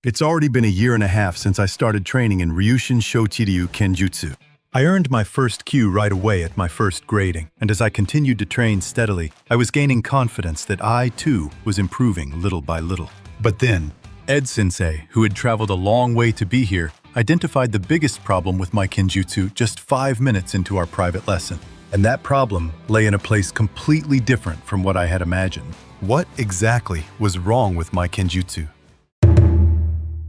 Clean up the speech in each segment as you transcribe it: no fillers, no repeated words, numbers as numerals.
It's already been a year and a half since I started training in Ryushin Shouchi Ryu Kenjutsu. I earned my first kyu right away at my first grading, and as I continued to train steadily, I was gaining confidence that I, too, was improving little by little. But then, Sensei, who had traveled a long way to be here, identified the biggest problem with my Kenjutsu just 5 minutes into our private lesson. And that problem lay in a place completely different from what I had imagined. What exactly was wrong with my Kenjutsu?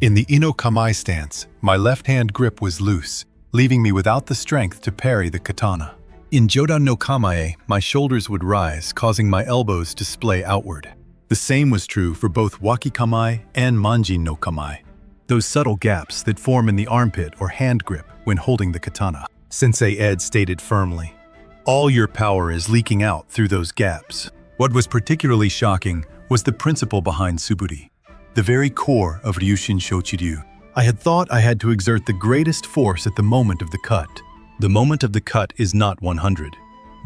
In the kamae stance, my left-hand grip was loose, leaving me without the strength to parry the katana. In Jodan no kamae, my shoulders would rise, causing my elbows to splay outward. The same was true for both waki kamae and manjin no kamae, those subtle gaps that form in the armpit or hand grip when holding the katana. Sensei Ed stated firmly, "All your power is leaking out through those gaps." What was particularly shocking was the principle behind suburi, the very core of Ryushin Shouchi Ryu. I had thought I had to exert the greatest force at the moment of the cut. The moment of the cut is not 100.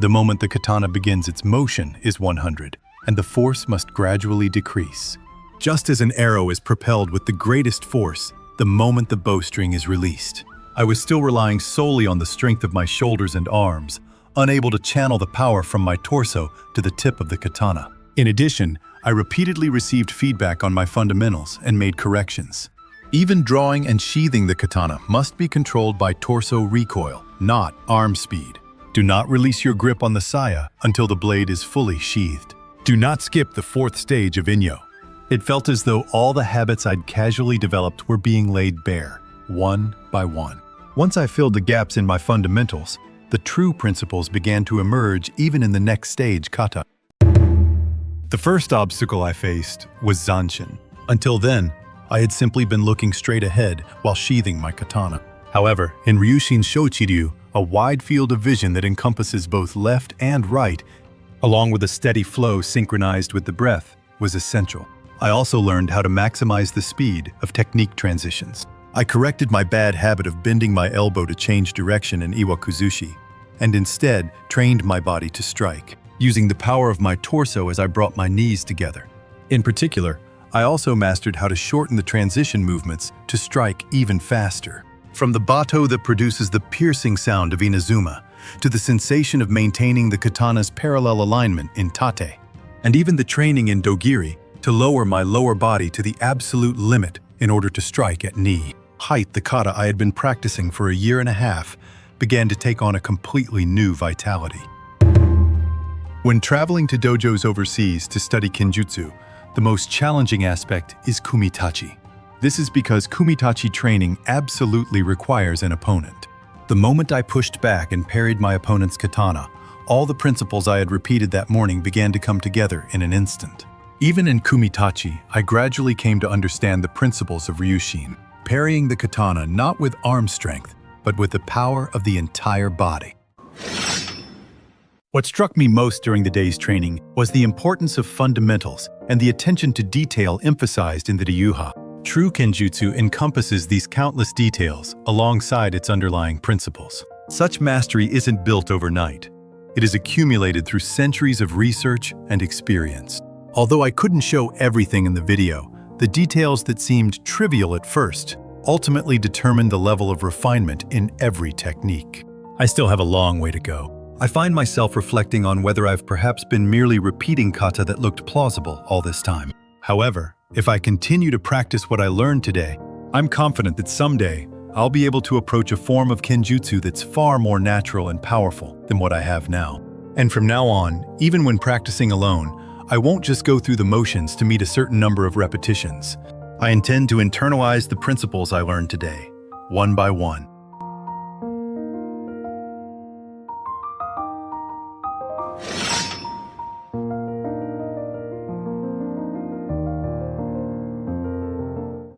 The moment the katana begins its motion is 100, and the force must gradually decrease. Just as an arrow is propelled with the greatest force the moment the bowstring is released. I was still relying solely on the strength of my shoulders and arms, unable to channel the power from my torso to the tip of the katana. In addition, I repeatedly received feedback on my fundamentals and made corrections. Even drawing and sheathing the katana must be controlled by torso recoil, not arm speed. Do not release your grip on the saya until the blade is fully sheathed. Do not skip the 4th stage of inyo. It felt as though all the habits I'd casually developed were being laid bare, one by one. Once I filled the gaps in my fundamentals, the true principles began to emerge even in the next stage, kata. The first obstacle I faced was zanshin. Until then, I had simply been looking straight ahead while sheathing my katana. However, in Ryushin Shouchi Ryu, a wide field of vision that encompasses both left and right, along with a steady flow synchronized with the breath, was essential. I also learned how to maximize the speed of technique transitions. I corrected my bad habit of bending my elbow to change direction in iwakuzushi, and instead trained my body to strike, using the power of my torso as I brought my knees together. In particular, I also mastered how to shorten the transition movements to strike even faster. From the batto that produces the piercing sound of inazuma, to the sensation of maintaining the katana's parallel alignment in tate, and even the training in dogiri to lower my lower body to the absolute limit in order to strike at knee. Height, the kata I had been practicing for a year and a half, began to take on a completely new vitality. When traveling to dojos overseas to study Kenjutsu, the most challenging aspect is Kumitachi. This is because Kumitachi training absolutely requires an opponent. The moment I pushed back and parried my opponent's katana, all the principles I had repeated that morning began to come together in an instant. Even in Kumitachi, I gradually came to understand the principles of Ryushin, parrying the katana not with arm strength, but with the power of the entire body. What struck me most during the day's training was the importance of fundamentals and the attention to detail emphasized in the Ryuha. True Kenjutsu encompasses these countless details alongside its underlying principles. Such mastery isn't built overnight. It is accumulated through centuries of research and experience. Although I couldn't show everything in the video, the details that seemed trivial at first ultimately determined the level of refinement in every technique. I still have a long way to go. I find myself reflecting on whether I've perhaps been merely repeating kata that looked plausible all this time. However, if I continue to practice what I learned today, I'm confident that someday I'll be able to approach a form of Kenjutsu that's far more natural and powerful than what I have now. And from now on, even when practicing alone, I won't just go through the motions to meet a certain number of repetitions. I intend to internalize the principles I learned today, one by one.